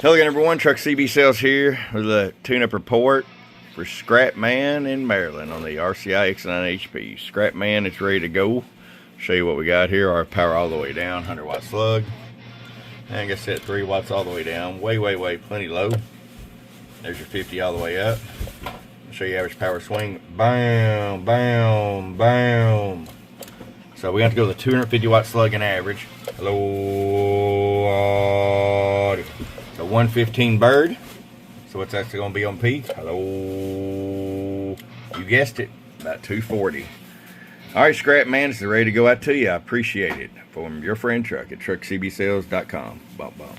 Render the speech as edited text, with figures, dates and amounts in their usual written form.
Hello again, everyone. Truck CB Sales here with a tune-up report for Scrapman in Maryland on the RCI X9HP. Scrapman is ready to go. Show you what we got here. Our power all the way down, 100 watt slug. And I guess that 3 watts all the way down. Way, plenty low. There's your 50 all the way up. I'll show you average power swing. Bam, bam, bam. So we have to go with a 250 watt slug in average. Hello. A 115 bird. So what's actually going to be on peak? Hello. You guessed it. About 240. Alright, Scrapman, it's ready to go out to you. I appreciate it. From your friend Truck at truckcbsales.com. Bump, bump.